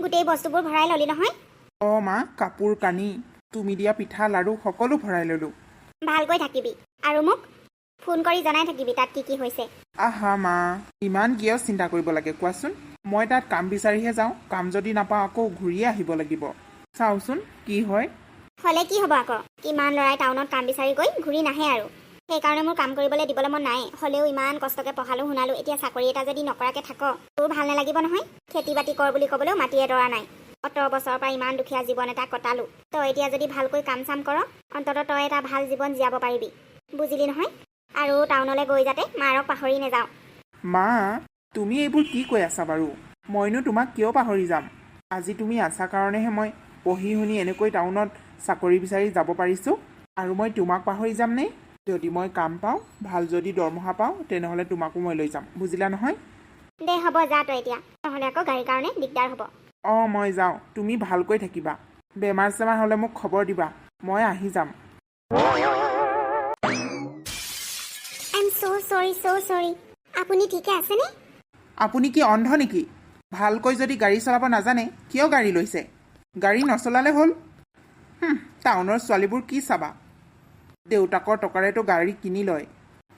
গোটেই বস্তুবোৰ ভৰাই ললি নহয়? মা, কাপোৰ কানি, তুমি দিয়া পিঠা লাড়ু সকলো ভৰাই ল'লোঁ। ভালকৈ থাকিবি আৰু মোক ফোন কৰি জনাই থাকিবি তাত কি কি হৈছে। আহা মা, ইমান কিয় চিন্তা কৰিব লাগে কোৱাচোন? মই তাত কাম বিচাৰিহে যাওঁ, কাম যদি নাপাওঁ আকৌ ঘূৰিয়ে আহিব লাগিব। চাওচোন কি হয়। হ'লে কি হ'ব আকৌ? কিমান ল'ৰাই টাউনত কাম বিচাৰি গৈ ঘূৰি নাহে আৰু। সেইকাৰণে মোৰ কাম কৰিবলৈ দিবলৈ মন নাই। হ'লেও ইমান কষ্টকৈ পঢ়ালোঁ শুনালোঁ, এতিয়া চাকৰি এটা যদি নকৰাকৈ থাক তোৰ ভাল নালাগিব নহয়। খেতি বাতি কৰ বুলি ক'বলৈও মাটি এডৰা নাই। অত বছৰৰ পৰা ইমান দুখীয়া জীৱন এটা কটালোঁ। তই এতিয়া যদি ভালকৈ কাম চাম কৰ, অন্ততঃ তই এটা ভাল জীৱন জীয়াব পাৰিবি। বুজিলি নহয়? আৰু টাউনলৈ গৈ যাতে মাৰক পাহৰি নাযাওঁ। মা, তুমি এইবোৰ কি কৈ আছা বাৰু? মইনো তোমাক কিয় পাহৰি যাম? আজি তুমি আছা কাৰণেহে মই পঢ়ি শুনি এনেকৈ টাউনত চাকৰি বিচাৰি যাব পাৰিছোঁ। আৰু মই তোমাক পাহৰি যামনে? যদি মই কাম পাওঁ, ভাল যদি দৰমহা পাওঁ, তেনেহ'লে তোমাকো মই লৈ যাম। বুজিলা নহয়? দে হ'ব, যা তই এতিয়া, নহ'লে আকৌ গাড়ীৰ কাৰণে দিগদাৰ হ'ব। মই যাওঁ, তুমি ভালকৈ থাকিবা। বেমাৰ চেমাৰ হ'লে মোক খবৰ দিবা, মই আহি যাম। আই এম ছ' চৰি। আপুনি ঠিকে আছেনে? আপুনি কি অন্ধ নেকি? ভালকৈ যদি গাড়ী চলাব নাজানে কিয় গাড়ী লৈছে? গাড়ী নচলালে হ'ল। টাউনৰ ছোৱালীবোৰ কি চাবা? দেউতাকৰ টকাৰেতো গাড়ী কিনি লয়,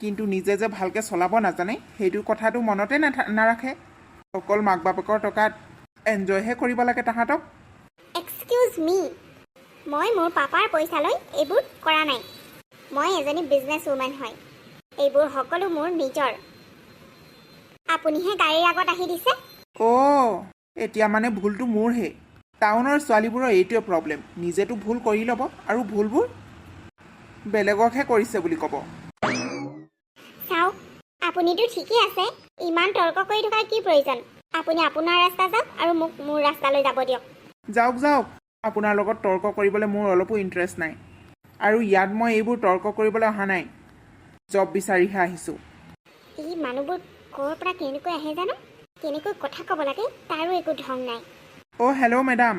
কিন্তু নিজে যে ভালকৈ চলাব নাজানে সেইটো কথাটো মনতে নাৰাখে। অকল মাক বাপেকৰ টকাত এনজয়হে কৰিব লাগে তাহাঁতক। এক্সকিউজ মি, মই মোৰ পাপাৰ পইচা লৈ এইবোৰ কৰা নাই। মই এজনী বিজনেছ উমেন হয়। এইবোৰ সকলো মোৰ নিজৰ। আপুনিহে গাড়ীৰ আগত আহি দিছে। এতিয়া মানে ভুলটো মোৰহে। টাউনৰ ছোৱালীবোৰৰ এইটোৱে প্ৰব্লেম, নিজেতো ভুল কৰি ল'ব আৰু ভুলবোৰ বেলেগকহে কৰিছে বুলি ক'ব। চাওক, আপুনিতো ঠিকেই আছে। ইমান তৰ্ক কৰি থকাৰ কি প্ৰয়োজন? আপুনি আপোনাৰ ৰাস্তা যাওক আৰু মোক মোৰ ৰাস্তালৈ যাব দিয়ক। যাওক, আপোনাৰ লগত তৰ্ক কৰিবলৈ মোৰ অলপো ইণ্টাৰেষ্ট নাই। আৰু ইয়াত মই এইবোৰ তৰ্ক কৰিবলৈ অহা নাই, জব বিচাৰিহে আহিছোঁ। এই মানুহবোৰ ক'ৰ পৰা কেনেকৈ আহে জানো? কেনেকৈ কথা ক'ব লাগে তাৰো একো ধং নাই। হেল্ল' মেডাম,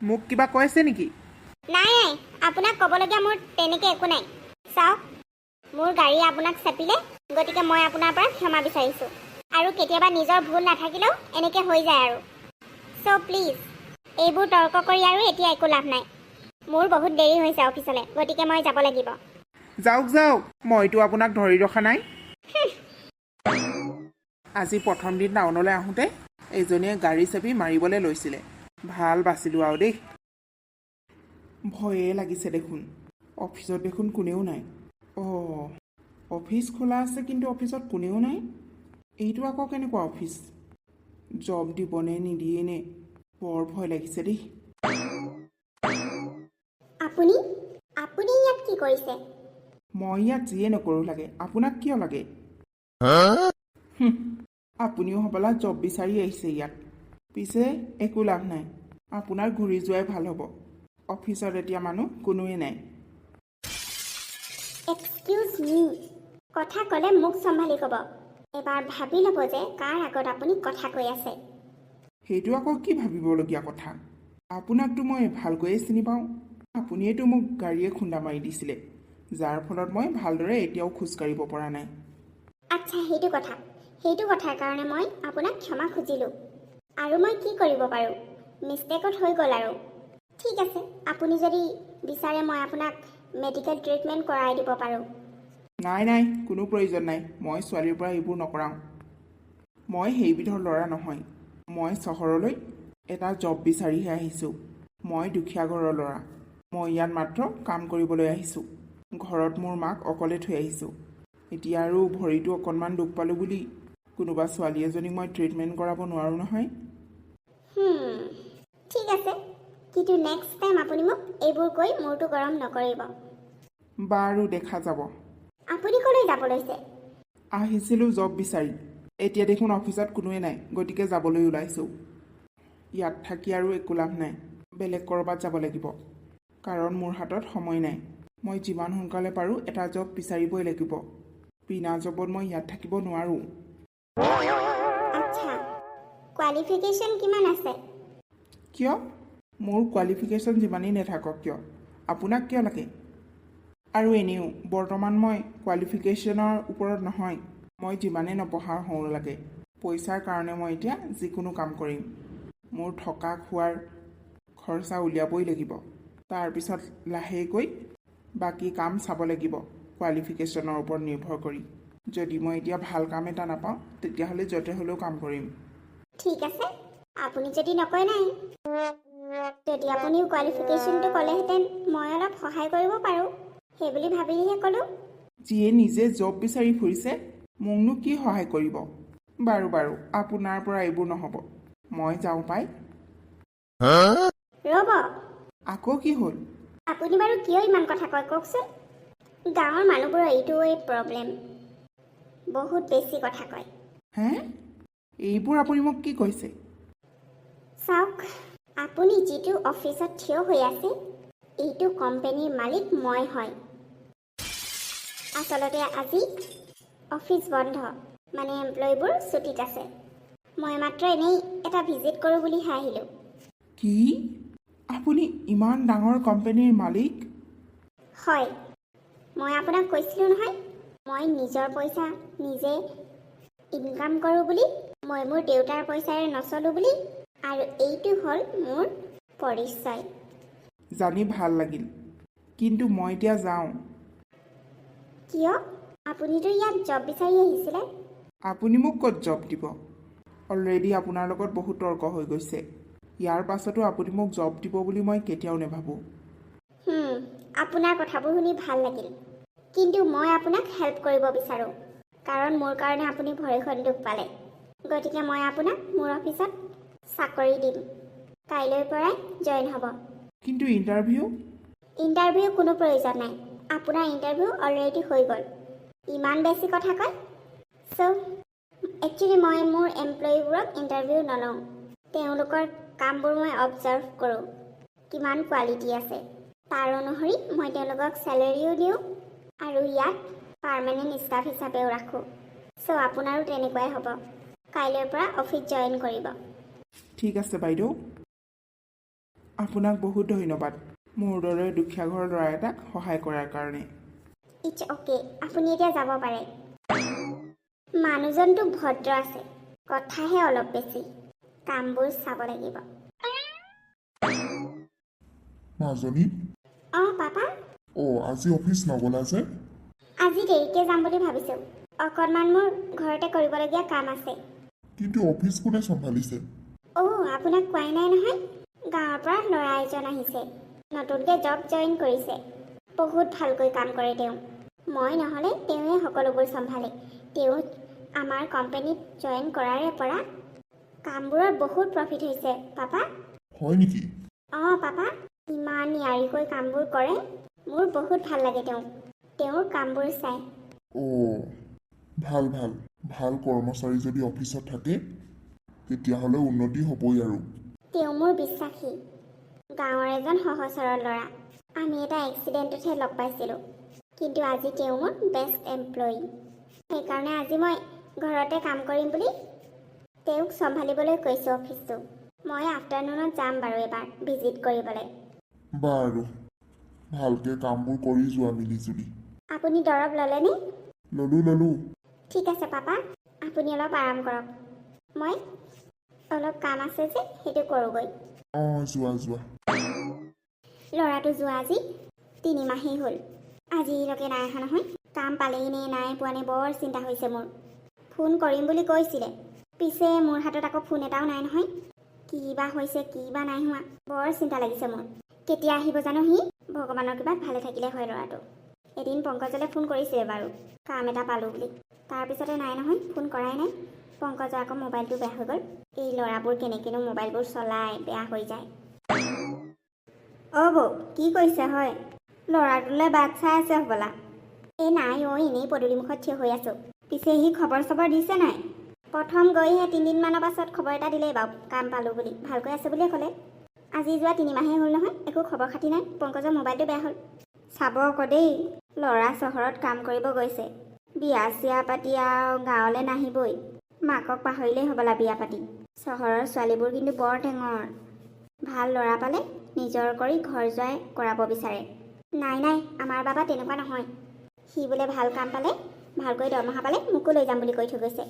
মোক কিবা কৈছে নেকি? নাই, আপোনাক ক'বলগীয়া মোৰ তেনেকৈ একো নাই। চাওক, মোৰ গাড়ীয়ে আপোনাক চেপিলে, গতিকে মই আপোনাৰ পৰা ক্ষমা বিচাৰিছোঁ। আৰু কেতিয়াবা নিজৰ ভুল নাথাকিলেও এনেকৈ হৈ যায় আৰু। চ' প্লিজ, এইবোৰ তৰ্ক কৰি আৰু এতিয়া একো লাভ নাই। মোৰ বহুত দেৰি হৈছে অফিচলৈ, গতিকে মই যাব লাগিব। যাওক, মইতো আপোনাক ধৰি ৰখা নাই। আজি প্ৰথম দিন টাউনলৈ আহোঁতে এজনীয়ে গাড়ী চেপি মাৰিবলৈ লৈছিলে। ভাল বাচিলোঁ আৰু দেই। ভয়ে লাগিছে দেখোন। অফিচত দেখোন কোনেও নাই। অফিচ খোলা আছে কিন্তু অফিচত কোনেও নাই। এইটো আকৌ কেনেকুৱা অফিচ? জব দিবনে নিদিয়ে নে? বৰ ভয় লাগিছে দেই। আপুনি ইয়াত কি কৰিছে? মই ইয়াত যিয়ে নকৰোঁ লাগে, আপোনাক কিয় লাগে? আপুনিও হ'বলা জব বিচাৰি আহিছে ইয়াত। পিছে একো লাভ নাই, আপোনাৰ ঘূৰি যোৱাই ভাল হ'ব। অফিচত এতিয়া মানুহ কোনোৱে নাই। এক্সকিউজ মি, কথা ক'লে মুখ চম্ভালি ক'ব। এবাৰ ভাবি ল'ব যে কাৰ আগত আপুনি কথা কৈ আছে। সেইটো আকৌ কি ভাবিবলগীয়া কথা? আপোনাকতো মই ভালকৈয়ে চিনি পাওঁ। আপুনিয়েতো মোক গাড়ীয়ে খুন্দা মাৰি দিছিলে, যাৰ ফলত মই ভালদৰে এতিয়াও খোজকাঢ়িব পৰা নাই। আচ্ছা, সেইটো কথাৰ কাৰণে মই আপোনাক ক্ষমা খুজিলোঁ। আৰু মই কি কৰিব পাৰোঁ? মিষ্টেকত হৈ গ'ল আৰু। ঠিক আছে, আপুনি যদি বিচাৰে মই আপোনাক মেডিকেল ট্ৰিটমেণ্ট কৰাই দিব পাৰোঁ। নাই, কোনো প্ৰয়োজন নাই। মই ছোৱালীৰ পৰা এইবোৰ নকৰাওঁ। মই সেইবিধৰ ল'ৰা নহয়। মই চহৰলৈ এটা জব বিচাৰিহে আহিছোঁ। মই দুখীয়া ঘৰৰ ল'ৰা। মই ইয়াত মাত্ৰ কাম কৰিবলৈ আহিছোঁ। ঘৰত মোৰ মাক অকলে থৈ আহিছোঁ। এতিয়া আৰু ভৰিটো অকণমান দুখ পালোঁ বুলি কোনোবা ছোৱালী এজনীক মই ট্ৰিটমেণ্ট কৰাব নোৱাৰোঁ নহয়। ঠিক আছে, কিন্তু নেক্সট টাইম আপুনি মোক এইবোৰ কৈ মূৰটো গৰম নকৰিব। বাৰু, দেখা যাব। আপুনি ক'লৈ যাব লৈছে? আহিছিলোঁ জব বিচাৰি। এতিয়া দেখোন অফিচত কোনোৱে নাই, গতিকে যাবলৈ ওলাইছোঁ। ইয়াত থাকি আৰু একো লাভ নাই, বেলেগ ক'ৰবাত যাব লাগিব। কাৰণ মোৰ হাতত সময় নাই। মই যিমান সোনকালে পাৰোঁ এটা জব বিচাৰিবই লাগিব। বিনা জবত মই ইয়াত থাকিব নোৱাৰোঁ। আচ্ছা, কোৱালিফিকেশ্যন কিমান আছে? কিয়? মোৰ কোৱালিফিকেশ্যন যিমানেই নাথাকক কিয়, আপোনাক কিয় লাগে? আৰু এনেও বৰ্তমান মই কোৱালিফিকেশ্যনৰ ওপৰত নহয়। মই যিমানেই নপঢ়া হওঁ লাগে, পইচাৰ কাৰণে মই এতিয়া যিকোনো কাম কৰিম। মোৰ থকা খোৱাৰ খৰচা উলিয়াবই লাগিব। তাৰপিছত লাহেকৈ বাকী কাম চাব লাগিব কোৱালিফিকেশ্যনৰ ওপৰত নিৰ্ভৰ কৰি। যদি মই এতিয়া ভাল কাম এটা নাপাওঁ তেতিয়াহ'লে য'তে হ'লেও কাম কৰিম। ঠিক আছে, আপুনি যদি নকয় নাই। যদি আপুনি কোৱালিফিকেশ্যনটো ক'লেহেঁতেন মই অলপ সহায় কৰিব পাৰোঁ, সেইবুলি ভাবিহে ক'লোঁ। যিয়ে নিজে জব বিচাৰি ফুৰিছে মোকনো কি সহায় কৰিব। বাৰু বাৰু, আপোনাৰ পৰা এইবোৰ নহ'ব, মই যাওঁ পাই। ৰ'ব, আকৌ কি হ'ল? আপুনি বাৰু কিয় ইমান কথা কয় কওকচোন? গাঁৱৰ মানুহবোৰৰ এইটোৱেই প্ৰব্লেম, বহুত বেছি কথা কয়। হে, এইবোৰ আপুনি মোক কি কৈছে? চাওক, আপুনি যিটো অফিচত থিয় হৈ আছে এইটো কোম্পানীৰ মালিক মই হয়। আচলতে আজি অফিচ বন্ধ, মানে এমপ্লয়ীবোৰ ছুটীত আছে। মই মাত্ৰ এনেই এটা ভিজিট কৰোঁ বুলিহে আহিলোঁ। কি? আপুনি ইমান ডাঙৰ কোম্পানীৰ মালিক? হয়, মই আপোনাক কৈছিলোঁ নহয়, মই নিজৰ পইচা নিজে ইনকাম কৰোঁ বুলি, মই মোৰ দেউতাৰ পইচাৰে নচলোঁ বুলি, আৰু এইটো হ'ল মোৰ পৰিচয়। জানি ভাল লাগিল, কিন্তু মই এতিয়া যাওঁ। কিয়? আপুনিতো ইয়াত জব বিচাৰি আহিছিলে। আপুনি মোক ক'ত জব দিব? অলৰেডি আপোনাৰ লগত বহুত তৰ্ক হৈ গৈছে। ইয়াৰ পাছতো আপুনি মোক জব দিব বুলি মই কেতিয়াও নাভাবোঁ। আপোনাৰ কথাবোৰ শুনি ভাল লাগিল, কিন্তু মই আপোনাক হেল্প কৰিব বিচাৰোঁ, কাৰণ মোৰ কাৰণে আপুনি ভৰিখন দুখ পালে। গতিকে মই আপোনাক মোৰ অফিচত চাকৰি দিম। কাইলৈৰ পৰাই জইন হ'ব। কিন্তু ইণ্টাৰভিউ কোনো প্ৰয়োজন নাই। আপোনাৰ ইণ্টাৰভিউ অলৰেডি হৈ গ'ল। ইমান বেছি কথা কয়। চ' একচুৱেলি মই মোৰ এমপ্লয়ীবোৰক ইণ্টাৰভিউ নলওঁ। তেওঁলোকৰ কামবোৰ মই অবজাৰ্ভ কৰোঁ, কিমান কোৱালিটি আছে। তাৰ অনুসৰি মই তেওঁলোকক চেলেৰিও দিওঁ আৰু ইয়াত পাৰ্মানেণ্ট ষ্টাফ হিচাপেও ৰাখোঁ। চ' আপোনাৰো তেনেকুৱাই হ'ব। কাইলৈৰ পৰা অফিচ জইন কৰিব। ঠিক আছে বাইদেউ, আপোনাক বহুত ধন্যবাদ মোৰ দৰে দুখীয়া ঘৰৰ ল'ৰা এটাক সহায় কৰাৰ কাৰণে। ইটছ অ'কে, আপুনি এতিয়া যাব পাৰে। মানুহজনটো ভদ্ৰ আছে, কথাহে অলপ বেছি। কামবোৰ চাব লাগিব। মাজনী, পাপা, আজি অফিচ নগলা যে? আজি দেৰিকৈ যাম বুলি ভাবিছোঁ। অকণমান মোৰ ঘৰতে কৰিবলগীয়া কাম আছে। কিন্তু অফিচ কোনে চম্ভালিছে? আপোনাক কোৱাই নাই নহয়, গাঁৱৰ পৰা ল'ৰা এজন আহিছে, নতুনকৈ জব জইন কৰিছে। বহুত ভালকৈ কাম কৰে তেওঁ। মই নহ'লে তেওঁৱে সকলোবোৰ চম্ভালে। তেওঁ আমাৰ কোম্পানীত জইন কৰাৰে পৰা কামবোৰৰ বহুত প্ৰফিট হৈছে পাপা। হয় নেকি? পাপা, ইমান নিয়াৰিকৈ কামবোৰ কৰে, মোৰ বহুত ভাল লাগে তেওঁৰ কামবোৰ চাই। ভাল ভাল ভাল কৰ্মচাৰী যদি অফিচত থাকে তেতিয়াহ'লে উন্নতি হ'বই আৰু। তেওঁ মোৰ বিশ্বাসী, গাঁৱৰ এজন সহজ সৰল ল'ৰা। আমি এটা এক্সিডেণ্টতহে লগ পাইছিলোঁ, কিন্তু আজি তেওঁ মোৰ বেষ্ট এমপ্লয়ী। সেইকাৰণে আজি মই ঘৰতে কাম কৰিম বুলি তেওঁক চম্ভালিবলৈ কৈছোঁ অফিচটো। মই আফটাৰনুনত যাম বাৰু এবাৰ ভিজিট কৰিবলৈ। বাৰু, ভালকৈ কামবোৰ কৰি যোৱা মিলিজুলি। আপুনি দৰৱ ল'লেনে? ললো। ঠিক আছে পাপা, আপুনি অলপ আৰাম কৰক। মই অলপ কাম আছে যে সেইটো কৰোঁগৈ। যোৱা। ল'ৰাটো যোৱা আজি 3 মাহেই হ'ল। আজিলৈকে নাই অহা নহয়। কাম পালেই নে নাই পোৱা নে বৰ চিন্তা হৈছে মোৰ। ফোন কৰিম বুলি কৈছিলে, পিছে মোৰ হাতত আকৌ ফোন এটাও নাই নহয়। কি বা হৈছে, কি বা নাই হোৱা, বৰ চিন্তা লাগিছে মোৰ। কেতিয়া আহিব জানো সি? ভগৱানৰ কিবা ভালে থাকিলে হয় ল'ৰাটো। এদিন পংকজলৈ ফোন কৰিছিলে বাৰু, কাম এটা পালোঁ বুলি। তাৰপিছতে নাই নহয়, ফোন কৰাই নাই। পংকজৰ আকৌ মোবাইলটো বেয়া হৈ গ'ল। এই ল'ৰাবোৰ কেনেকৈনো মোবাইলবোৰ চলাই, বেয়া হৈ যায়। বৌ, কি কৰিছে হয়? ল'ৰাটোলৈ বাট চাই আছে হ'বলা। নাই এনেই পদূলিমুখত থিয় হৈ আছোঁ। পিছে সি খবৰ চবৰ দিছে নাই? প্ৰথম গৈহে 3 দিনমানৰ পাছত খবৰ এটা দিলেই বাৰু, কাম পালোঁ বুলি, ভালকৈ আছে বুলিয়ে ক'লে। আজি যোৱা 3 মাহেই হ'ল নহয়, একো খবৰ খাতি নাই। পংকজৰ মোবাইলটো বেয়া হ'ল। চাব আকৌ দেই, ল'ৰা চহৰত কাম কৰিব গৈছে, বিয়া চিয়া পাতি আৰু গাঁৱলৈ নাহিবই। মাকক পাহৰিলেই হ'বলা বিয়া পাতি। চহৰৰ ছোৱালীবোৰ কিন্তু বৰ টেঙৰ। ভাল ল'ৰা পালে নিজৰ কৰি ঘৰ জোৱাই কৰাব বিচাৰে। নাই আমাৰ বাবা তেনেকুৱা নহয়। সি বোলে ভাল কাম পালে, ভালকৈ দৰমহা পালে মোকো লৈ যাম বুলি কৈ থৈ গৈছে।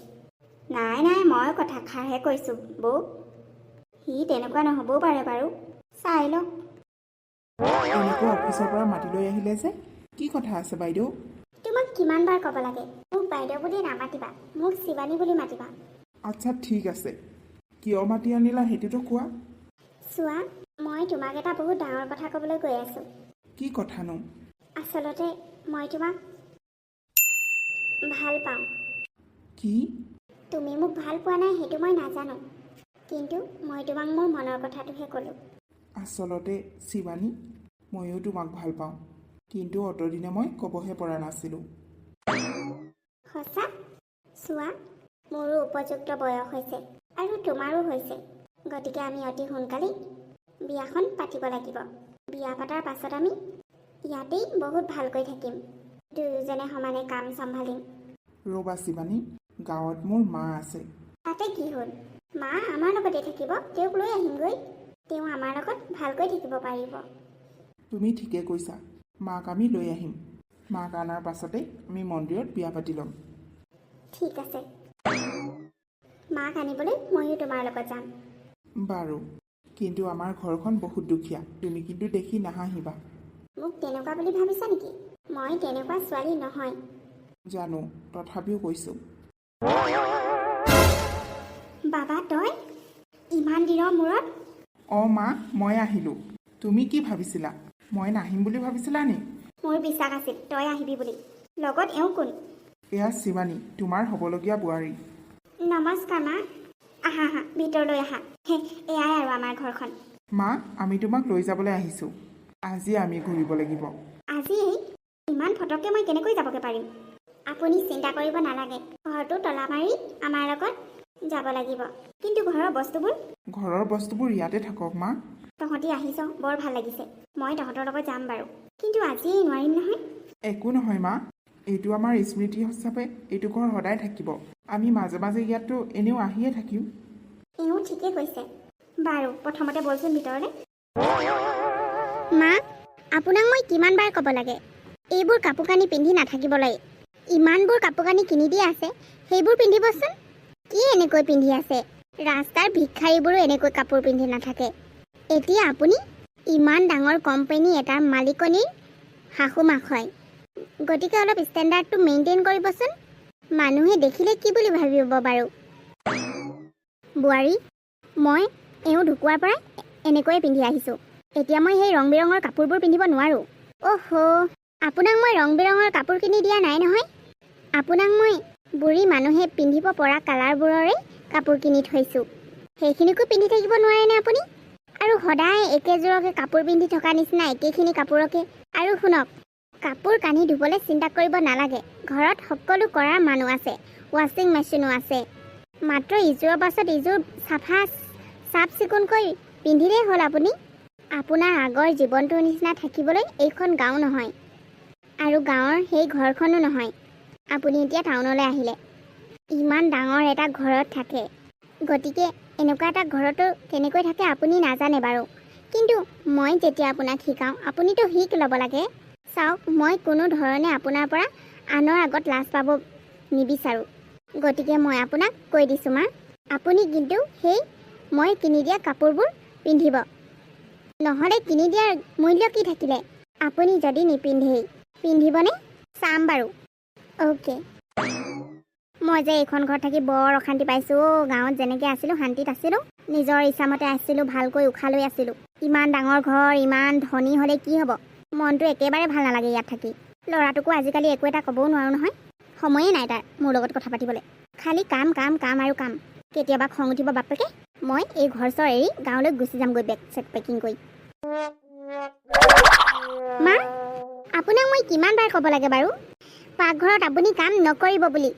নাই মই কথাষাৰহে কৈছোঁ বৌ। সি তেনেকুৱা নহ'বও পাৰে বাৰু, চাই লওঁ। এনেকৈ অফিচৰ পৰা মাতি লৈ আহিলে যে, কি কথা আছে বাইদেউ? তোমাক কিমানবাৰ ক'ব লাগে, মোক বাইদেউ বুলি নামাতিবা, মোক শিৱানী বুলি মাতিবা। আচ্ছা ঠিক আছে, কিয় মাতি আনিলা সেইটোতো কোৱা। চোৱা, মই তোমাক এটা বহুত ডাঙৰ কথা ক'বলৈ গৈ আছোঁ। কি কথানো? আচলতে মই তোমাক ভাল পাওঁ। কি? তুমি মোক ভাল পোৱা নাই সেইটো মই নাজানো, কিন্তু মই তোমাক মোৰ মনৰ কথাটোহে ক'লোঁ। আচলতে শিৱানী, ময়ো তোমাক ভাল পাওঁ, কিন্তু অতদিনে মই ক'বহে পৰা নাছিলোঁ। সঁচা? চোৱা, মোৰো উপযুক্ত বয়স হৈছে আৰু তোমাৰো হৈছে, গতিকে আমি অতি সোনকালেই বিয়াখন পাতিব লাগিব। বিয়া পতাৰ পাছত আমি ইয়াতেই বহুত ভালকৈ থাকিম, দুয়োজনে সমানে কাম চম্ভালিম। ৰ'বা শিৱানী, গাঁৱত মোৰ মা আছে। তাতে কি হ'ল? মা আমাৰ লগতে থাকিব, তেওঁক লৈ আহিমগৈ। তেওঁ আমাৰ লগত ভালকৈ থাকিব পাৰিব। তুমি ঠিকে কৈছা, মাক আমি লৈ আহিম। মাক অনাৰ পাছতে আমি মন্দিৰত বিয়া পাতি ল'ম। ঠিক আছে, মাক আনিবলৈ ময়ো তোমাৰ লগত যাম। বাৰু, কিন্তু আমাৰ ঘৰখন বহুত দুখীয়া, তুমি কিন্তু দেখি নাহাঁহিবা। মোক তেনেকুৱা বুলি ভাবিছা নেকি? মই তেনেকুৱা ছোৱালী নহয়। জানো, তথাপিও কৈছোঁ। বাবা তই ইমান দিনৰ মূৰত? অঁ মা, মই আহিলোঁ। তুমি কি ভাবিছিলা, মই নাহিম বুলি ভাবিছিলা নি? মোৰ বিশ্বাস আছিল তই আহিবি বুলি। লগত এওঁ কোন? এয়া শিৱানী, তোমাৰ হ'বলগীয়া বোৱাৰী। নমস্কাৰ মা। আহা আহা, ভিতৰলৈ আহা। এয়াই আৰু আমাৰ ঘৰখন। মা, আমি তোমাক লৈ যাবলৈ আহিছোঁ। আজি আমি ঘূৰিব লাগিব। আজি ইমান ফটককৈ মই কেনেকৈ যাবগৈ পাৰিম? আপুনি চিন্তা কৰিব নালাগে, ঘৰটো তলা মাৰি আমাৰ লগত যাব লাগিব। কিন্তু ঘৰৰ বস্তুবোৰ? ঘৰৰ বস্তুবোৰ ইয়াতে থাকক মা। তহঁতি আহিছ, বৰ ভাল লাগিছে। মই তহঁতৰ লগত যাম বাৰু, কিন্তু আজি নোৱাৰিম নহয়। একো নহয় মা, এইটো আমাৰ স্মৃতি হিচাপে এইটো ঘৰ সদায় থাকিব। আমি মাজে মাজে ইয়াততো এনেও আহিয়ে থাকিম। এওঁ ঠিকে কৈছে। বাৰু প্ৰথমতে বলচোন ভিতৰলৈ। মা, আপোনাক মই কিমানবাৰ ক'ব লাগে, এইবোৰ কাপোৰ কানি পিন্ধি নাথাকিবলৈ। ইমানবোৰ কাপোৰ কানি কিনি দিয়া আছে, সেইবোৰ পিন্ধিবচোন। কি এনেকৈ পিন্ধি আছে? ৰাস্তাৰ ভিক্ষাৰীবোৰো এনেকৈ কাপোৰ পিন্ধি নাথাকে। এতিয়া আপুনি ইমান ডাঙৰ কোম্পানী এটাৰ মালিকনীৰ শাহুমাক হয়, গতিকে অলপ ষ্টেণ্ডাৰ্ডটো মেইনটেইন কৰিবচোন। মানুহে দেখিলে কি বুলি ভাবিব বাৰু? বোৱাৰী, মই এওঁ ঢুকোৱাৰ পৰাই এনেকৈয়ে পিন্ধি আহিছোঁ। এতিয়া মই সেই ৰং বিৰঙৰ কাপোৰবোৰ পিন্ধিব নোৱাৰোঁ। অহ', আপোনাক মই ৰং বিৰঙৰ কাপোৰ কিনি দিয়া নাই নহয়। আপোনাক মই বুঢ়ী মানুহে পিন্ধিব পৰা কালাৰবোৰৰে কাপোৰ কিনি থৈছোঁ। সেইখিনিকো পিন্ধি থাকিব নোৱাৰেনে আপুনি? আৰু সদায় একেযোৰকে কাপোৰ পিন্ধি থকা নিচিনা একেখিনি কাপোৰকে। আৰু শুনক, কাপোৰ কানি ধুবলৈ চিন্তা কৰিব নালাগে। ঘৰত সকলো কৰাৰ মানুহ আছে, ৱাশ্বিং মেচিনো আছে। মাত্ৰ ইযোৰৰ পাছত ইযোৰ চাফ চিকুণকৈ পিন্ধিলেই হ'ল আপুনি। আপোনাৰ আগৰ জীৱনটোৰ নিচিনা থাকিবলৈ এইখন গাঁও নহয়, আৰু গাঁৱৰ সেই ঘৰখনো নহয়। আপুনি এতিয়া টাউনলৈ আহিলে, ইমান ডাঙৰ এটা ঘৰত থাকে, গতিকে এনেকুৱা এটা ঘৰতো কেনেকৈ থাকে আপুনি নাজানে বাৰু। কিন্তু মই যেতিয়া আপোনাক শিকাওঁ, আপুনিতো শিক ল'ব লাগে। চাওক, মই কোনো ধৰণে আপোনাৰ পৰা আনৰ আগত লাজ পাব নিবিচাৰোঁ। গতিকে মই আপোনাক কৈ দিছোঁ মা, আপুনি কিন্তু সেই মই কিনি দিয়া কাপোৰবোৰ পিন্ধিব। নহ'লে কিনি দিয়াৰ মূল্য কি থাকিলে? আপুনি যদি নিপিন্ধেই, পিন্ধিবনে? চাম বাৰু। অ'কে। মই যে এইখন ঘৰত থাকি বৰ অশান্তি পাইছোঁ। গাঁৱত যেনেকৈ আছিলোঁ শান্তিত আছিলোঁ, নিজৰ ইচ্ছামতে আছিলোঁ, ভালকৈ উশাহ লৈ আছিলোঁ। ইমান ডাঙৰ ঘৰ, ইমান ধনী হ'লে কি হ'ব? মনটো একেবাৰে ভাল নালাগে ইয়াত থাকি। ল'ৰাটোকো আজিকালি একো এটা ক'বও নোৱাৰোঁ নহয়, সময়ে নাই তাৰ মোৰ লগত কথা পাতিবলৈ। খালি কাম কাম কাম আৰু কাম। কেতিয়াবা খং উঠিব বাপেকে, মই এই ঘৰ চৰ এৰি গাঁৱলৈ গুচি যামগৈ বেগ চেগ পেকিং কৰি। মা, আপোনাক মই কিমানবাৰ ক'ব লাগে বাৰু, পাকঘৰত আপুনি কাম নকৰিব বুলি?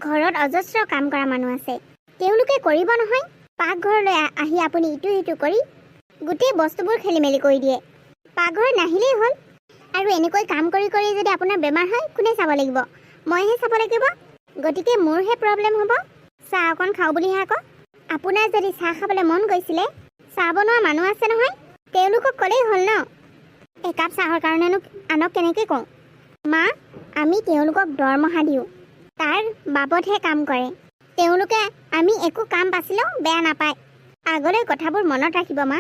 ঘৰত অজস্ৰ কাম কৰা মানুহ আছে, তেওঁলোকে কৰিব নহয়। পাকঘৰলৈ আহি আপুনি ইটো সিটো কৰি গোটেই বস্তুবোৰ খেলি মেলি কৰি দিয়ে। পাকঘৰত নাহিলেই হ'ল। আৰু এনেকৈ কাম কৰি কৰি যদি আপোনাৰ বেমাৰ হয়, কোনে চাব লাগিব? মইহে চাব লাগিব। গতিকে মোৰহে প্ৰব্লেম হ'ব। চাহ অকণ খাওঁ বুলিহে আকৌ। আপোনাৰ যদি চাহ খাবলৈ মন গৈছিলে, চাহ বনোৱা মানুহ আছে নহয়, তেওঁলোকক ক'লেই হ'ল ন। একাপ চাহৰ কাৰণেনো আনক কেনেকৈ কওঁ? মা, আমি তেওঁলোকক দৰমহা দিওঁ, তাৰ বাবদহে কাম কৰে। তেওঁলোকে আমি একো কাম বাচিলেও বেয়া নাপায়। আগলৈ কথাবোৰ মনত ৰাখিব মা।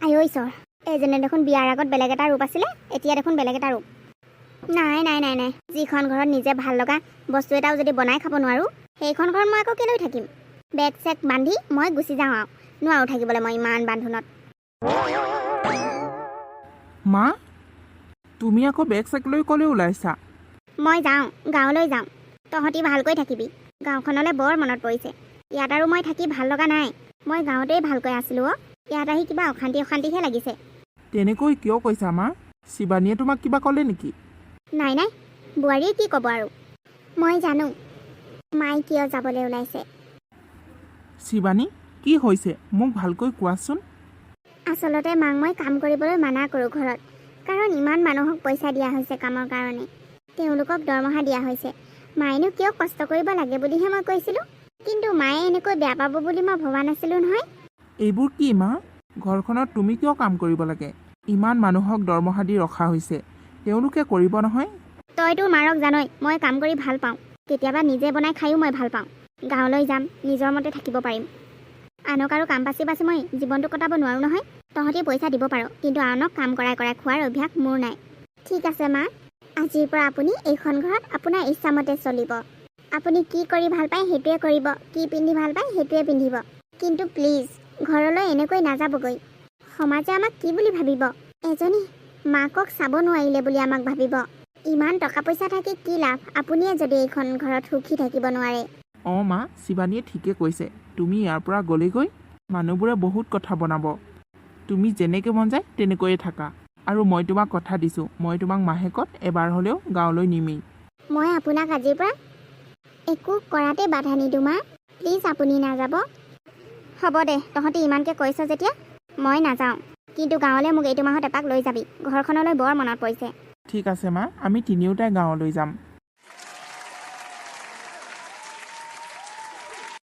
আইঐ ঈশ্বৰ, এইজনে দেখোন বিয়াৰ আগত বেলেগ এটা ৰূপ আছিলে, এতিয়া দেখোন বেলেগ এটা ৰূপ। নাই নাই নাই নাই, যিখন ঘৰত নিজে ভাল লগা বস্তু এটাও যদি বনাই খাব নোৱাৰোঁ, সেইখন ঘৰত মই আকৌ কেলৈ থাকিম? বেগ চেগ বান্ধি মই গুচি যাওঁ আৰু, নোৱাৰোঁ থাকিবলৈ মই ইমান বান্ধোনত। মা, তুমি আকৌ বেগ চেগ লৈ ক'লৈ ওলাইছা? মই যাওঁ, গাঁৱলৈ যাওঁ। তহঁতি ভালকৈ থাকিবি। গাঁওখনলৈ বৰ মনত পৰিছে। ইয়াত আৰু মই থাকি ভাল লগা নাই। মই গাঁৱতেই ভালকৈ আছিলোঁ অ', ইয়াত আহি কিবা অশান্তি অশান্তিহে লাগিছে। তেনেকৈ কিয় কৈছা মা? শিৱানীয়ে তোমাক কিবা ক'লে নেকি? নাই নাই, বোৱাৰীয়ে কি ক'ব আৰু। মই জানো মায়ে কিয় যাবলৈ ওলাইছে। শিৱানী, কি হৈছে মোক ভালকৈ কোৱাচোন। আচলতে মাক মই কাম কৰিবলৈ মানা কৰোঁ ঘৰত, কাৰণ ইমান মানুহক পইচা দিয়া হৈছে কামৰ কাৰণে। তেওঁলোকক দৰমহা দিয়া হৈছে। মায়েনো কিয় কষ্ট কৰিব লাগে বুলিহে মই কৈছিলোঁ, কিন্তু মায়ে এনেকৈ বেয়া পাব বুলি মই ভবা নাছিলোঁ নহয়। এইবোৰ কি মা? ঘৰখনত তুমি কিয় কাম কৰিব লাগে? ইমান মানুহক দৰমহা দি ৰখা হৈছে, তেওঁলোকে কৰিব নহয়। তই তোৰ মাৰক জানই মই কাম কৰি ভাল পাওঁ। কেতিয়াবা নিজে বনাই খায়ো মই ভাল পাওঁ। গাঁৱলৈ যাম, নিজৰ মতে থাকিব পাৰিম। আনক আৰু কাম বাচি বাচি মই জীৱনটো কটাব নোৱাৰোঁ নহয়। তহঁতি পইচা দিব পাৰ, কিন্তু আনক কাম কৰাই কৰাই খোৱাৰ অভ্যাস মোৰ নাই। ঠিক আছে মা, আজিৰ পৰা আপুনি এইখন ঘৰত আপোনাৰ ইচ্ছামতে চলিব। আপুনি কি কৰি ভাল পায় সেইটোৱে কৰিব, কি পিন্ধি ভাল পায় সেইটোৱে পিন্ধিব। কিন্তু প্লিজ ঘৰলৈ এনেকৈ নাযাবগৈ। সমাজে আমাক কি বুলি ভাবিব? এজনী মাকক চাব নোৱাৰিলে বুলি আমাক ভাবিব। ইমান টকা পইচা থাকি কি লাভ, আপুনিয়ে যদি এইখন ঘৰত সুখী থাকিব নোৱাৰে। অঁ মা, শিৱানীয়ে ঠিকে কৈছে। তুমি ইয়াৰ পৰা গ'লেগৈ মানুহবোৰে বহুত কথা বনাব। তুমি যেনেকৈ মন যায় তেনেকৈয়ে থাকা। আৰু মই তোমাক কথা দিছোঁ, মই তোমাক মাহেকত এবাৰ হ'লেও গাঁৱলৈ নিমেই। মই আপোনাক আজিৰ পৰা একো কৰাতে বাধা নিদিওঁ মা। প্লিজ আপুনি নাযাব। হ'ব দে, তহঁতি ইমানকৈ কৈছ যেতিয়া মই নাযাওঁ। কিন্তু গাঁৱলৈ মোক এইটো মাহত এপাক লৈ যাবি। ঘৰখনলৈ বৰ মনত পৰিছে। ঠিক আছে মা, আমি তিনিওটাই গাঁৱলৈ যাম।